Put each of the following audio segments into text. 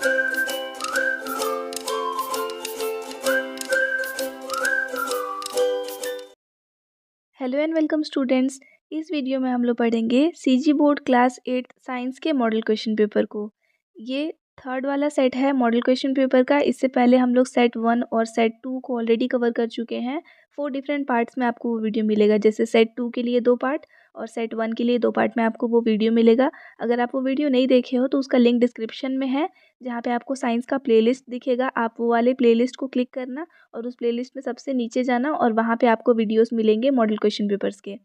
Hello and welcome students. इस video में हम लोग पढ़ेंगे सीजी बोर्ड क्लास 8 साइंस के मॉडल क्वेश्चन पेपर को। ये थर्ड वाला सेट है मॉडल क्वेश्चन पेपर का। इससे पहले हम लोग सेट 1 और सेट 2 को ऑलरेडी कवर कर चुके हैं। 4 डिफरेंट पार्ट्स में आपको वो वीडियो मिलेगा, जैसे सेट 2 के लिए 2 पार्ट और सेट 1 के लिए 2 पार्ट में आपको वो वीडियो मिलेगा। अगर आप वो वीडियो नहीं देखे हो तो उसका लिंक डिस्क्रिप्शन में है, जहाँ पे आपको साइंस का प्लेलिस्ट दिखेगा। आप वो वाले प्लेलिस्ट को क्लिक करना और उस प्लेलिस्ट में सबसे नीचे जाना और वहाँ पे आपको वीडियोस मिलेंगे मॉडल क्वेश्चन पेपर्स के।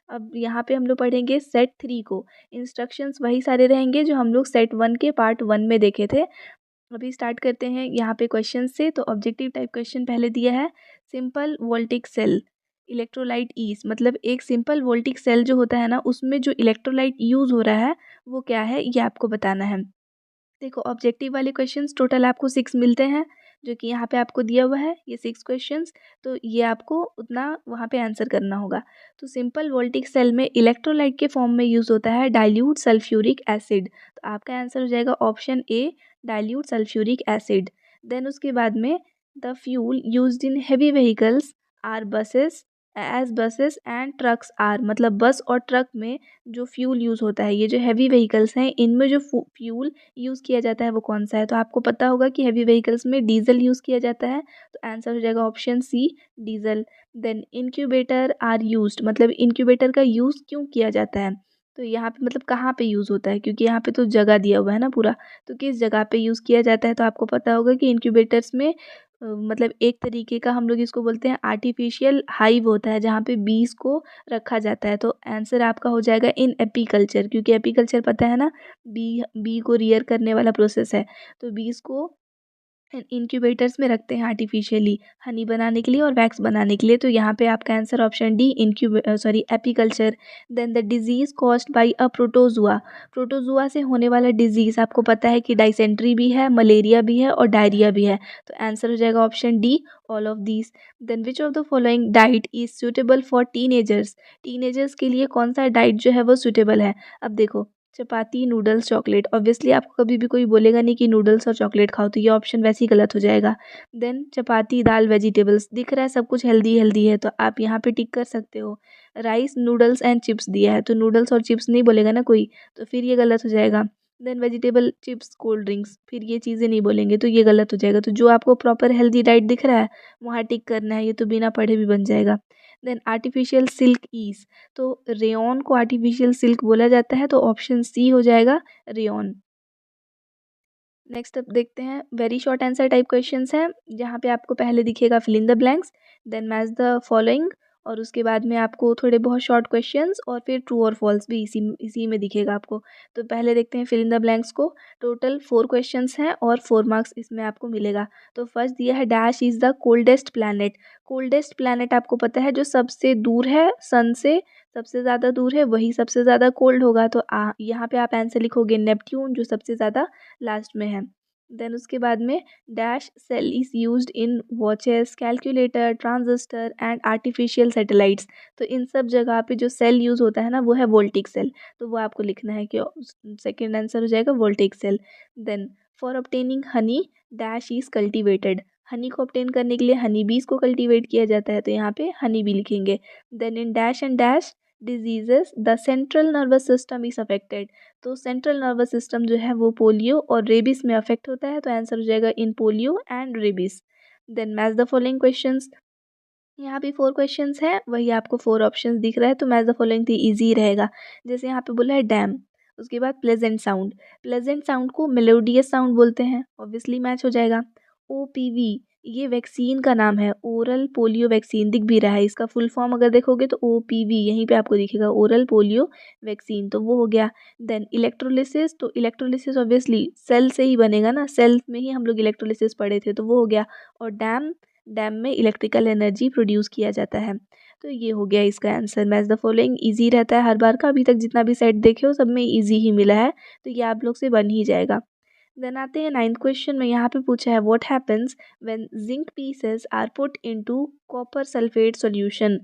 अब यहाँ पे हम लोग पढ़ेंगे सेट 3 को। इंस्ट्रक्शंस वही सारे रहेंगे जो हम लोग सेट 1 के पार्ट 1 में देखे थे। अभी स्टार्ट करते हैं यहाँ पे क्वेश्चन से। तो ऑब्जेक्टिव टाइप क्वेश्चन पहले दिया है, simple voltaic cell electrolyte is, मतलब एक सिंपल वोल्टिक सेल जो होता है ना, उसमें जो इलेक्ट्रोलाइट यूज़ हो रहा है वो क्या है, ये आपको बताना है। देखो, ऑब्जेक्टिव वाले क्वेश्चंस टोटल आपको 6 मिलते हैं, जो कि यहाँ पे आपको दिया हुआ है ये 6 क्वेश्चंस। तो ये आपको उतना वहाँ पे आंसर करना होगा। तो सिंपल वोल्टिक सेल में इलेक्ट्रोलाइट के फॉर्म में यूज़ होता है डाइल्यूट सल्फ्यूरिक एसिड। तो आपका आंसर हो जाएगा option A, dilute sulphuric acid. Then उसके बाद में the fuel used in heavy vehicles are buses as buses and trucks are, मतलब बस और ट्रक में जो फ्यूल यूज़ होता है, ये जो हैवी व्हीकल्स हैं इनमें जो फ्यूल यूज़ किया जाता है वो कौन सा है। तो आपको पता होगा कि हैवी व्हीकल्स में डीजल यूज़ किया जाता है। तो आंसर हो जाएगा option C, diesel. Then incubator are used, मतलब इनक्यूबेटर का यूज़ क्यों किया जाता है। तो यहाँ पे मतलब कहाँ पे यूज़ होता है, क्योंकि यहाँ पे तो जगह दिया हुआ है ना पूरा। तो किस जगह पे यूज़ किया जाता है, तो आपको पता होगा कि इनक्यूबेटर्स में मतलब एक तरीके का हम लोग इसको बोलते हैं आर्टिफिशियल हाइव होता है, जहाँ पे बीज को रखा जाता है। तो आंसर आपका हो जाएगा इन एपीकल्चर, क्योंकि एपीकल्चर पता है ना, बी बी को रियर करने वाला प्रोसेस है। तो बीज को इनक्यूबेटर्स में रखते हैं आर्टिफिशियली, हनी बनाने के लिए और वैक्स बनाने के लिए। तो यहाँ पे आपका answer option D, apiculture. Then the disease caused by a protozoa, protozoa से होने वाला डिजीज आपको पता है कि डाइसेंट्री भी है, मलेरिया भी है और डायरिया भी है। तो आंसर हो जाएगा option D, all of these. Then which of the following diet is suitable for teenagers, teenagers के लिए कौन सा डाइट जो है वो सुटेबल है। अब देखो, चपाती, नूडल्स, चॉकलेट, ऑब्वियसली आपको कभी भी कोई बोलेगा नहीं कि नूडल्स और चॉकलेट खाओ, तो ये ऑप्शन वैसे ही गलत हो जाएगा। देन चपाती, दाल, वेजिटेबल्स, दिख रहा है सब कुछ हेल्दी हेल्दी है, तो आप यहाँ पे टिक कर सकते हो। राइस, नूडल्स एंड चिप्स दिया है, तो नूडल्स और चिप्स नहीं बोलेगा ना कोई, तो फिर ये गलत हो जाएगा। Then vegetable, chips, cold drinks, फिर ये चीज़ें नहीं बोलेंगे, तो ये गलत हो जाएगा। तो जो आपको प्रॉपर हेल्दी डाइट दिख रहा है वहाँ टिक करना है, ये तो बिना पढ़े भी बन जाएगा। देन आर्टिफिशियल सिल्क ईज, तो रेयॉन को आर्टिफिशियल सिल्क बोला जाता है, तो ऑप्शन सी हो जाएगा, रेयॉन। नेक्स्ट अब देखते हैं, very short answer type questions हैं, जहाँ पे आपको पहले दिखेगा fill in the blanks, then match the following, और उसके बाद में आपको थोड़े बहुत शॉर्ट क्वेश्चंस और फिर ट्रू और फॉल्स भी इसी इसी में दिखेगा आपको। तो पहले देखते हैं फिल इन द ब्लैंक्स को। टोटल 4 क्वेश्चंस हैं और 4 मार्क्स इसमें आपको मिलेगा। तो फर्स्ट दिया है, dash is the coldest planet. Coldest planet आपको पता है जो सबसे दूर है सन से, सबसे ज़्यादा दूर है वही सबसे ज़्यादा कोल्ड होगा। तो यहाँ पे आप आंसर लिखोगे नेपट्यून, जो सबसे ज़्यादा लास्ट में है। देन उसके बाद में dash cell is used in watches, calculator, transistor and artificial satellites. तो इन सब जगह पे जो सेल यूज़ होता है ना, वो है वोल्टिक सेल। तो वो आपको लिखना है कि सेकेंड आंसर हो जाएगा voltaic cell. Then for obtaining honey, dash is cultivated. Honey को ऑब्टेन करने के लिए हनी बीज को कल्टीवेट किया जाता है, तो यहाँ पे हनी बी लिखेंगे। Then in dash and dash diseases the central nervous system is affected. तो सेंट्रल नर्वस सिस्टम जो है वो पोलियो और रेबिस में अफेक्ट होता है, तो आंसर हो जाएगा in polio and rabies. Then match the following questions, यहाँ भी 4 क्वेश्चंस हैं, वही आपको 4 ऑप्शंस दिख रहा है, तो मैच द फॉलोइंग तो ईजी रहेगा। जैसे यहाँ पे बोला है डैम, उसके बाद प्लेजेंट साउंड, प्लेजेंट साउंड को मेलोडियस साउंड बोलते हैं, ऑब्वियसली मैच हो जाएगा। ओपीवी, ये वैक्सीन का नाम है, ओरल पोलियो वैक्सीन, दिख भी रहा है, इसका फुल फॉर्म अगर देखोगे तो ओपीवी यहीं पे आपको दिखेगा, ओरल पोलियो वैक्सीन, तो वो हो गया। देन इलेक्ट्रोलिसिस, तो इलेक्ट्रोलिसिस ऑब्वियसली सेल से ही बनेगा ना, सेल में ही हम लोग इलेक्ट्रोलिसिस पढ़े थे, तो वो हो गया। और डैम, डैम में इलेक्ट्रिकल एनर्जी प्रोड्यूस किया जाता है। तो ये हो गया इसका answer. Match the following easy रहता है हर बार का, अभी तक जितना भी सेट देखे हो सब में ईजी ही मिला है, तो ये आप लोग से बन ही जाएगा। देन आते हैं 9th क्वेश्चन में, यहाँ पे पूछा है what happens when zinc pieces are put into copper sulphate solution.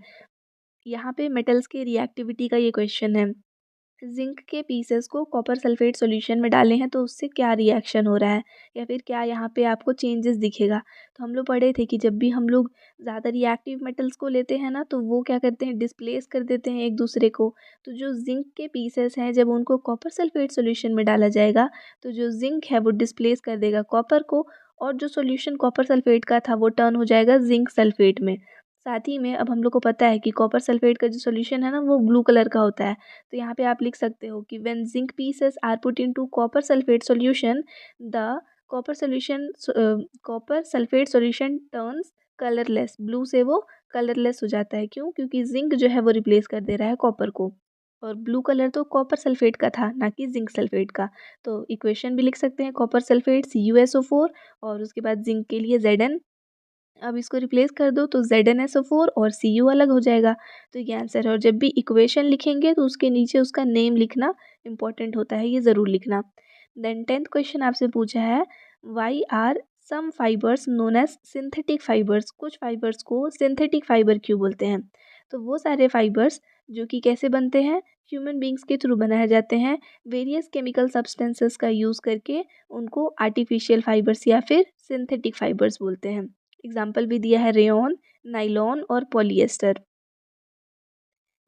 यहाँ पे मेटल्स के रिएक्टिविटी का ये क्वेश्चन है। जिंक के पीसेस को कॉपर सल्फेट सॉल्यूशन में डाले हैं तो उससे क्या रिएक्शन हो रहा है या फिर क्या यहाँ पे आपको चेंजेस दिखेगा। तो हम लोग पढ़े थे कि जब भी हम लोग ज़्यादा रिएक्टिव मेटल्स को लेते हैं ना तो वो क्या करते हैं, डिस्प्लेस कर देते हैं एक दूसरे को। तो जो जिंक के पीसेस हैं जब उनको कॉपर सल्फेट सॉल्यूशन में डाला जाएगा तो जो जिंक है वो डिस्प्लेस कर देगा कॉपर को, और जो सॉल्यूशन कॉपर सल्फेट का था वो टर्न हो जाएगा जिंक सल्फेट में। साथ ही में अब हम लोग को पता है कि कॉपर सल्फेट का जो सॉल्यूशन है ना वो ब्लू कलर का होता है। तो यहाँ पे आप लिख सकते हो कि when zinc pieces are put into copper sulphate solution, the copper sulphate solution turns colourless. Blue से वो कलरलेस हो जाता है। क्यों? क्योंकि जिंक जो है वो रिप्लेस कर दे रहा है कॉपर को, और ब्लू कलर तो कॉपर सल्फेट का था ना कि जिंक सल्फेट का। तो इक्वेशन भी लिख सकते हैं, कॉपर सल्फेट CuSO4 और उसके बाद जिंक के लिए Zn। अब इसको रिप्लेस कर दो तो ZnSO4 और Cu अलग हो जाएगा। तो ये आंसर है। और जब भी इक्वेशन लिखेंगे तो उसके नीचे उसका नेम लिखना इंपॉर्टेंट होता है, ये ज़रूर लिखना। देन 10th क्वेश्चन आपसे पूछा है, why are some fibres known as synthetic fibres. कुछ फाइबर्स को सिंथेटिक फाइबर क्यों बोलते हैं? तो वो सारे फाइबर्स जो कि कैसे बनते हैं, ह्यूमन बींग्स के थ्रू बनाए जाते हैं वेरियस केमिकल सब्सटेंसेस का यूज़ करके, उनको आर्टिफिशियल फाइबर्स या फिर सिंथेटिक फाइबर्स बोलते हैं। एग्जाम्पल भी दिया है, रेयॉन, नाइलॉन और पॉलिएस्टर।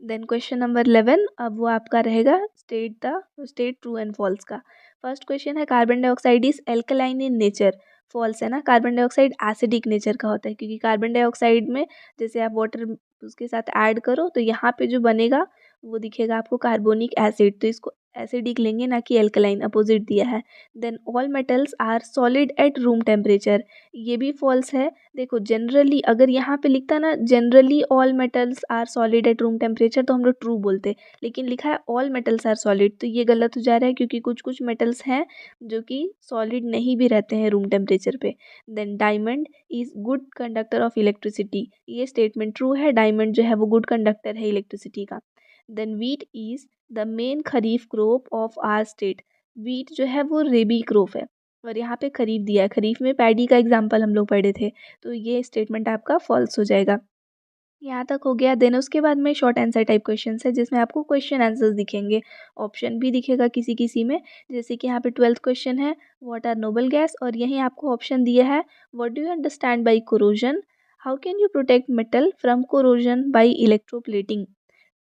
देन क्वेश्चन नंबर 11, अब वो आपका रहेगा स्टेट ट्रू एंड फॉल्स का। फर्स्ट क्वेश्चन है, carbon dioxide is alkaline in nature. False है ना, कार्बन डाइऑक्साइड एसिडिक नेचर का होता है, क्योंकि कार्बन डाइऑक्साइड में जैसे आप वाटर उसके साथ ऐड करो तो यहाँ पे जो बनेगा वो दिखेगा आपको कार्बोनिक एसिड। तो इसको एसिडिक लेंगे ना कि एल्कलाइन, अपोजिट दिया है। Then all metals are solid at room temperature, ये भी फॉल्स है। देखो जनरली अगर यहाँ पे लिखता ना generally all metals are solid at room temperature तो हम लोग ट्रू बोलते, लेकिन लिखा है ऑल मेटल्स आर सॉलिड, तो ये गलत हो जा रहा है क्योंकि कुछ कुछ मेटल्स हैं जो कि सॉलिड नहीं भी रहते हैं रूम टेम्परेचर पे। Then diamond is good conductor of electricity, ये स्टेटमेंट ट्रू है, डायमंड जो है वो गुड कंडक्टर है इलेक्ट्रिसिटी का। Then wheat is the main kharif crop of our state, wheat जो है वो रेबी क्रॉप है, और यहाँ पे खरीफ दिया है, खरीफ में पैडी का एग्जाम्पल हम लोग पढ़े थे। तो ये स्टेटमेंट आपका फॉल्स हो जाएगा। यहाँ तक हो गया। देन उसके बाद में शॉर्ट आंसर टाइप क्वेश्चन है जिसमें आपको क्वेश्चन आंसर्स दिखेंगे, ऑप्शन भी दिखेगा किसी किसी में। जैसे कि यहाँ पे 12th क्वेश्चन है, व्हाट आर नोबल गैस, और यहीं आपको ऑप्शन दिया है, what do you understand by corrosion, how can you protect metal from corrosion by electroplating.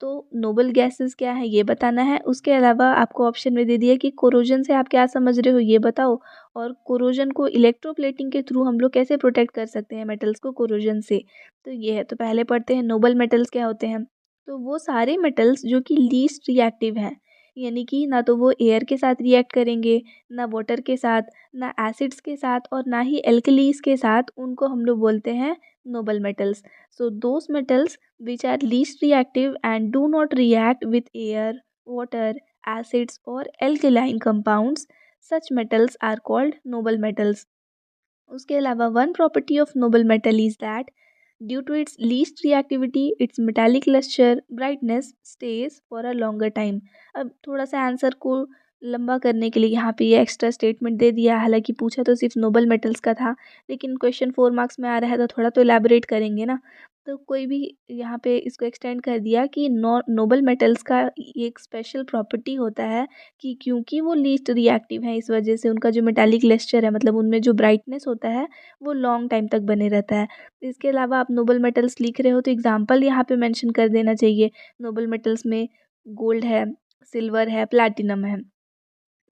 तो नोबल गैसेस क्या है ये बताना है। उसके अलावा आपको ऑप्शन में दे दिया कि कोरोजन से आप क्या समझ रहे हो ये बताओ, और कोरोजन को इलेक्ट्रोप्लेटिंग के थ्रू हम लोग कैसे प्रोटेक्ट कर सकते हैं मेटल्स को कोरोजन से। तो ये है। तो पहले पढ़ते हैं नोबल मेटल्स क्या होते हैं। तो वो सारे मेटल्स जो कि लीस्ट रिएक्टिव हैं, यानी कि ना तो वो एयर के साथ रिएक्ट करेंगे, ना वाटर के साथ, ना एसिड्स के साथ, और ना ही एल्कलीज के साथ, उनको हम लोग बोलते हैं noble metals. So those metals which are least reactive and do not react with air, water, acids or alkaline compounds, such metals are called noble metals. उसके अलावा one property of noble metal is that due to its least reactivity its metallic lustre brightness stays for a longer time. अब थोड़ा सा answer को लंबा करने के लिए यहाँ पे ये एक्स्ट्रा स्टेटमेंट दे दिया। हालांकि पूछा तो सिर्फ नोबल मेटल्स का था, लेकिन क्वेश्चन 4 मार्क्स में आ रहा है तो थोड़ा तो एलैबोरेट करेंगे ना। तो कोई भी यहाँ पे इसको एक्सटेंड कर दिया कि नोबल मेटल्स का एक स्पेशल प्रॉपर्टी होता है कि क्योंकि वो लीस्ट रिएक्टिव है, इस वजह से उनका जो मेटालिक लेस्चर है, मतलब उनमें जो ब्राइटनेस होता है वो लॉन्ग टाइम तक बने रहता है। इसके अलावा आप नोबल मेटल्स लिख रहे हो तो एग्जाम्पल यहाँ पे मेंशन कर देना चाहिए। नोबल मेटल्स में गोल्ड है, सिल्वर है, प्लैटिनम है।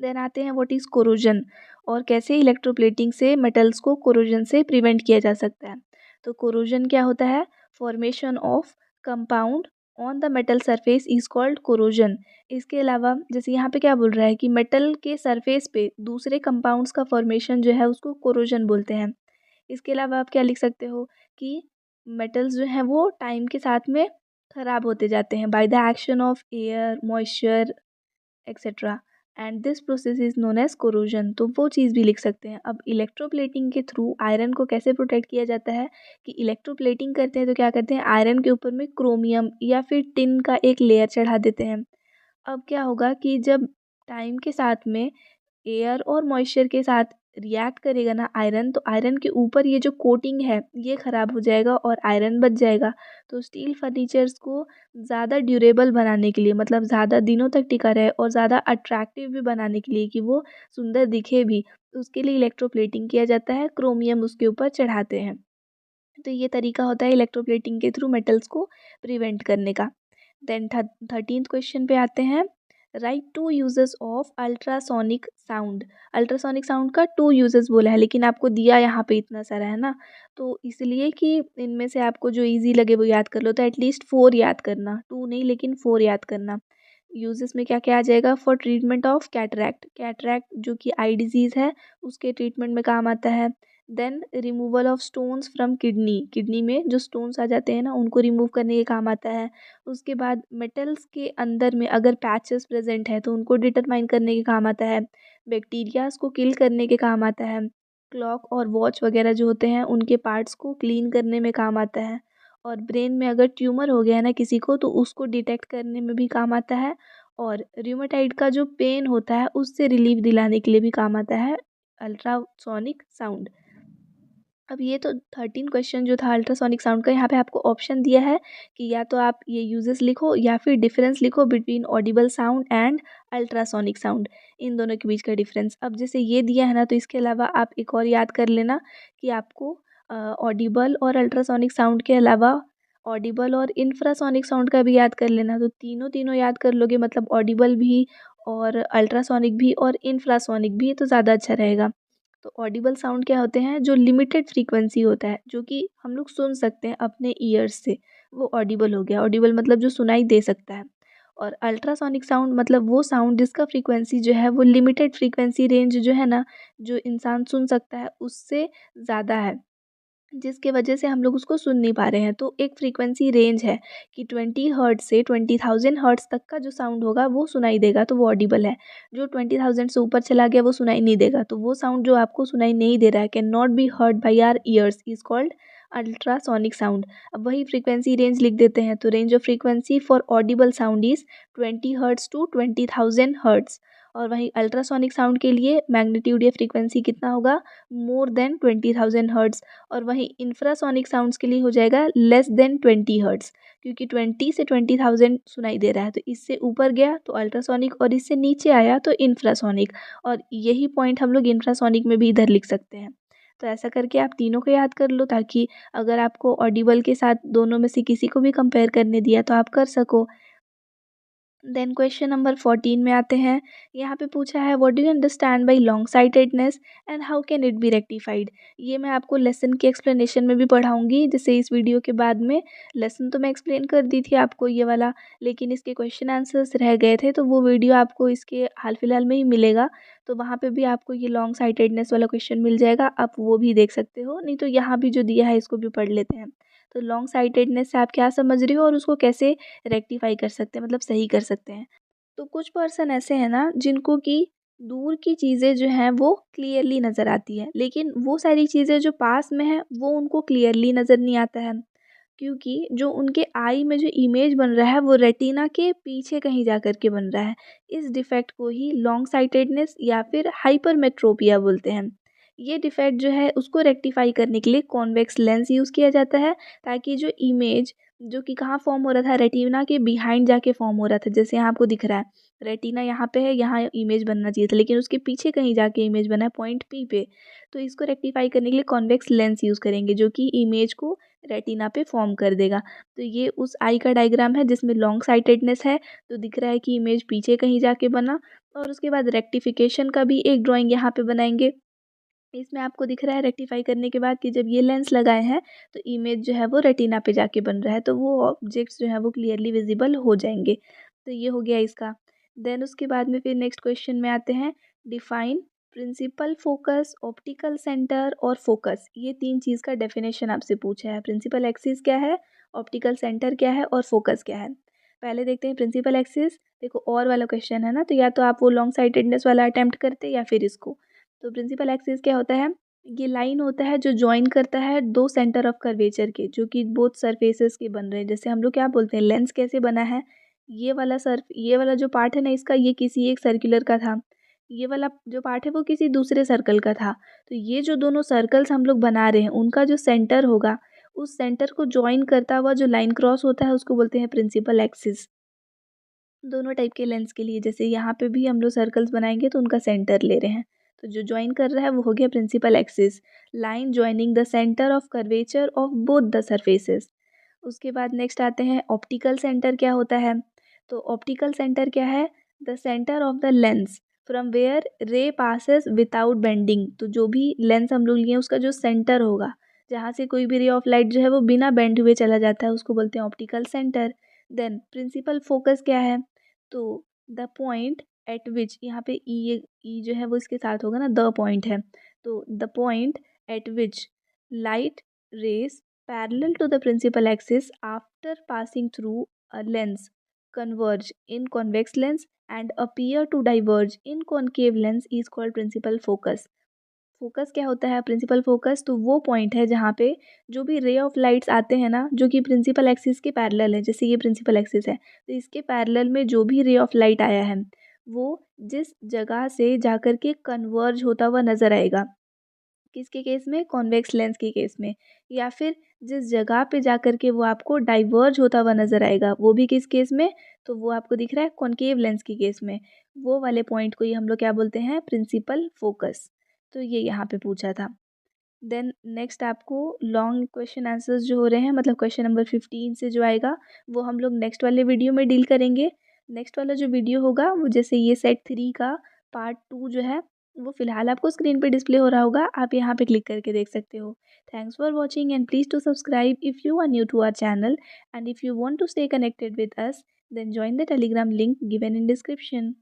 देन आते हैं व्हाट इज़ कोरोजन, और कैसे इलेक्ट्रोप्लेटिंग से मेटल्स को कोरोजन से प्रिवेंट किया जा सकता है। तो कोरोजन क्या होता है, formation of compound on the metal surface is called corrosion. इसके अलावा जैसे यहाँ पे क्या बोल रहा है कि मेटल के सरफेस पे दूसरे कंपाउंड्स का फॉर्मेशन जो है उसको कोरोजन बोलते हैं। इसके अलावा आप क्या लिख सकते हो कि मेटल्स जो हैं वो टाइम के साथ में ख़राब होते जाते हैं by the action of air, moisture etcetera, and this process is known as corrosion. तो वो चीज़ भी लिख सकते हैं। अब इलेक्ट्रोप्लेटिंग के थ्रू आयरन को कैसे प्रोटेक्ट किया जाता है कि इलेक्ट्रोप्लेटिंग करते हैं तो क्या करते हैं, आयरन के ऊपर में क्रोमियम या फिर टिन का एक लेयर चढ़ा देते हैं। अब क्या होगा कि जब टाइम के साथ में एयर और मॉइस्चर के साथ रिएक्ट करेगा ना आयरन, तो आयरन के ऊपर ये जो कोटिंग है ये ख़राब हो जाएगा और आयरन बच जाएगा। तो स्टील फर्नीचर्स को ज़्यादा ड्यूरेबल बनाने के लिए, मतलब ज़्यादा दिनों तक टिका रहे और ज़्यादा अट्रैक्टिव भी बनाने के लिए कि वो सुंदर दिखे भी, उसके लिए इलेक्ट्रोप्लेटिंग किया जाता है, क्रोमियम उसके ऊपर चढ़ाते हैं। तो ये तरीका होता है इलेक्ट्रोप्लेटिंग के थ्रू मेटल्स को प्रिवेंट करने का। देन 13th क्वेश्चन पे आते हैं। Write two uses of ultrasonic sound. Ultrasonic sound का टू यूजेस बोला है, लेकिन आपको दिया यहाँ पे इतना सारा है ना, तो इसलिए कि इनमें से आपको जो इजी लगे वो याद कर लो, तो एटलीस्ट 4 याद करना, 2 नहीं लेकिन 4 याद करना। यूजेस में क्या क्या आ जाएगा? For treatment of cataract, cataract जो कि आई डिजीज़ है उसके ट्रीटमेंट में काम आता है। Then removal of stones from kidney, kidney में जो स्टोन्स आ जाते हैं ना उनको रिमूव करने के काम आता है। उसके बाद मेटल्स के अंदर में अगर पैचेस प्रेजेंट है तो उनको डिटरमाइन करने के काम आता है। बैक्टीरियाज को किल करने के काम आता है। क्लॉक और वॉच वगैरह जो होते हैं उनके पार्ट्स को क्लीन करने में काम आता है। और ब्रेन में अगर ट्यूमर हो गया है ना किसी को, तो उसको डिटेक्ट करने में भी काम आता है। और रूमेटाइड का जो पेन होता है उससे रिलीफ दिलाने के लिए भी काम आता है अल्ट्रासोनिक साउंड। अब ये तो 13 क्वेश्चन जो था अल्ट्रासोनिक साउंड का, यहाँ पे आपको ऑप्शन दिया है कि या तो आप ये यूजेस लिखो या फिर डिफरेंस लिखो between audible sound and ultrasonic sound, इन दोनों के बीच का डिफरेंस। अब जैसे ये दिया है ना, तो इसके अलावा आप एक और याद कर लेना कि आपको ऑडिबल और अल्ट्रासोनिक साउंड के अलावा ऑडिबल और इंफ्रासोनिक साउंड का भी याद कर लेना। तो तीनों तीनों याद कर लोगे, मतलब ऑडिबल भी और अल्ट्रासोनिक भी और इंफ्रासोनिक भी, तो ज़्यादा अच्छा रहेगा। तो ऑडिबल साउंड क्या होते हैं? जो लिमिटेड फ्रीक्वेंसी होता है, जो कि हम लोग सुन सकते हैं अपने ईयर्स से, वो ऑडिबल हो गया। ऑडिबल मतलब जो सुनाई दे सकता है। और अल्ट्रासोनिक साउंड मतलब वो साउंड जिसका फ्रीक्वेंसी जो है वो लिमिटेड फ्रीक्वेंसी रेंज जो है ना, जो इंसान सुन सकता है उससे ज़्यादा है, जिसके वजह से हम लोग उसको सुन नहीं पा रहे हैं। तो एक फ्रीक्वेंसी रेंज है कि 20 हर्ट्ज से 20,000 हर्ट्ज तक का जो साउंड होगा वो सुनाई देगा, तो वो ऑडिबल है। जो 20,000 से ऊपर चला गया वो सुनाई नहीं देगा, तो वो साउंड जो आपको सुनाई नहीं दे रहा है, can not be heard by our ears, is called ultrasonic sound. अब वही फ्रीक्वेंसी रेंज लिख देते हैं, तो range of frequency for audible sound is 20 hertz to 20,000 hertz. और वहीं अल्ट्रासोनिक साउंड के लिए मैग्नीट्यूड या फ्रीक्वेंसी कितना होगा? More than 20,000 hertz. और वहीं इंफ्रासोनिक साउंड्स के लिए हो जाएगा लेस देन 20 हर्ट्ज, क्योंकि 20 से 20,000 सुनाई दे रहा है, तो इससे ऊपर गया तो अल्ट्रासोनिक और इससे नीचे आया तो इंफ्रासोनिक। और यही पॉइंट हम लोग इंफ्रासोनिक में भी इधर लिख सकते हैं। तो ऐसा करके आप तीनों को याद कर लो, ताकि अगर आपको ऑडिबल के साथ दोनों में से किसी को भी कंपेयर करने दिया तो आप कर सको। देन क्वेश्चन नंबर 14 में आते हैं। यहाँ पे पूछा है what do you understand by long sightedness and how can it be rectified. ये मैं आपको लेसन के एक्सप्लेनेशन में भी पढ़ाऊंगी, जैसे इस वीडियो के बाद में। लेसन तो मैं एक्सप्लेन कर दी थी आपको ये वाला, लेकिन इसके क्वेश्चन आंसर्स रह गए थे, तो वो वीडियो आपको इसके हाल फिलहाल में ही मिलेगा। तो वहाँ पे भी आपको ये लॉन्ग साइटेडनेस वाला क्वेश्चन मिल जाएगा, आप वो भी देख सकते हो। नहीं तो यहाँ भी जो दिया है इसको भी पढ़ लेते हैं। तो लॉन्ग साइटेडनेस से आप क्या समझ रहे हो और उसको कैसे रेक्टिफाई कर सकते हैं, मतलब सही कर सकते हैं। तो कुछ पर्सन ऐसे हैं ना जिनको कि दूर की चीज़ें जो हैं वो क्लियरली नज़र आती है, लेकिन वो सारी चीज़ें जो पास में है वो उनको क्लियरली नज़र नहीं आता है, क्योंकि जो उनके आई में जो इमेज बन रहा है वो रेटिना के पीछे कहीं जा कर के बन रहा है। इस डिफेक्ट को ही लॉन्ग साइटेडनेस या फिर हाइपरमेट्रोपिया बोलते हैं। ये डिफेक्ट जो है उसको रेक्टिफाई करने के लिए कॉन्वेक्स लेंस यूज़ किया जाता है, ताकि जो इमेज जो कि कहाँ फॉर्म हो रहा था, रेटिना के बिहाइंड जाके फॉर्म हो रहा था, जैसे यहाँ आपको दिख रहा है रेटिना यहाँ पे है, यहाँ इमेज बनना चाहिए था, लेकिन उसके पीछे कहीं जाके इमेज बना है पॉइंट पी पे। तो इसको रेक्टिफाई करने के लिए कॉन्वेक्स लेंस यूज़ करेंगे, जो कि इमेज को रेटिना पे फॉर्म कर देगा। तो ये उस आई का डायग्राम है जिसमें लॉन्ग साइटेडनेस है, तो दिख रहा है कि इमेज पीछे कहीं जाके बना। और उसके बाद रेक्टिफिकेशन का भी एक ड्राइंग यहाँ पे बनाएंगे। इसमें आपको दिख रहा है रेक्टिफाई करने के बाद कि जब ये लेंस लगाए हैं तो इमेज जो है वो रेटिना पे जाके बन रहा है, तो वो ऑब्जेक्ट्स जो है वो क्लियरली विजिबल हो जाएंगे। तो ये हो गया इसका। देन उसके बाद में फिर नेक्स्ट क्वेश्चन में आते हैं। Define principal focus, optical centre और फोकस, ये तीन चीज़ का डेफिनेशन आपसे पूछा है। प्रिंसिपल एक्सिस क्या है, ऑप्टिकल सेंटर क्या है और फोकस क्या है। पहले देखते हैं प्रिंसिपल एक्सिस। देखो और वाला क्वेश्चन है ना, तो या तो आप वो लॉन्ग साइटेडनेस वाला अटेम्प्ट करते या फिर इसको। तो प्रिंसिपल एक्सिस क्या होता है? ये लाइन होता है जो जॉइन करता है दो सेंटर ऑफ कर्वेचर के, जो कि बोथ सरफेसेस के बन रहे हैं। जैसे हम लोग क्या बोलते हैं, लेंस कैसे बना है, ये वाला जो पार्ट है ना इसका, ये किसी एक सर्कुलर का था, ये वाला जो पार्ट है वो किसी दूसरे सर्कल का था। तो ये जो दोनों सर्कल्स हम लोग बना रहे हैं उनका जो सेंटर होगा, उस सेंटर को जॉइन करता हुआ जो लाइन क्रॉस होता है उसको बोलते हैं प्रिंसिपल एक्सिस। दोनों टाइप के लेंस के लिए, जैसे यहाँ पे भी हम लोग सर्कल्स बनाएंगे तो उनका सेंटर ले रहे हैं, तो जो ज्वाइन कर रहा है वो हो गया principal axis. Line joining the centre of curvature of both the surfaces. उसके बाद नेक्स्ट आते हैं ऑप्टिकल सेंटर क्या होता है। तो ऑप्टिकल सेंटर क्या है, the centre of the lens from where ray passes without bending. तो जो भी लेंस हम लोग लिए उसका जो सेंटर होगा, जहाँ से कोई भी रे ऑफ लाइट जो है वो बिना बेंड हुए चला जाता है, उसको बोलते हैं optical centre. Then principal focus क्या है, तो द पॉइंट एट विच, यहाँ पे ई जो है वो इसके साथ होगा ना, द पॉइंट है, तो the point at which light rays parallel to the principal axis after passing through a lens converge in convex lens and appear to diverge in concave lens is called principal focus। Focus क्या होता है, principal focus तो वो point है जहाँ पे जो भी रे ऑफ लाइट्स आते हैं ना, जो कि प्रिंसिपल एक्सिस के पैरेलल है, जैसे ये प्रिंसिपल एक्सिस है तो इसके पैरेलल में जो भी रे ऑफ लाइट आया है वो जिस जगह से जाकर के कन्वर्ज होता हुआ नज़र आएगा, किसके केस में, कॉन्वेक्स लेंस के केस में, या फिर जिस जगह पे जाकर के वो आपको डाइवर्ज होता हुआ नज़र आएगा वो भी किस केस में, तो वो आपको दिख रहा है कॉन्केव लेंस के केस में, वो वाले पॉइंट को ही हम लोग क्या बोलते हैं, प्रिंसिपल फोकस। तो ये यहाँ पे पूछा था। देन नेक्स्ट आपको लॉन्ग क्वेश्चन आंसर्स जो हो रहे हैं, मतलब क्वेश्चन नंबर 15 से जो आएगा वो हम लोग नेक्स्ट वाले वीडियो में डील करेंगे। नेक्स्ट वाला जो वीडियो होगा वो जैसे ये सेट 3 का पार्ट 2 जो है वो फिलहाल आपको स्क्रीन पे डिस्प्ले हो रहा होगा, आप यहाँ पे क्लिक करके देख सकते हो। Thanks for watching and please to subscribe if you are new to our channel and if you want to stay connected with us then join the Telegram link given in description.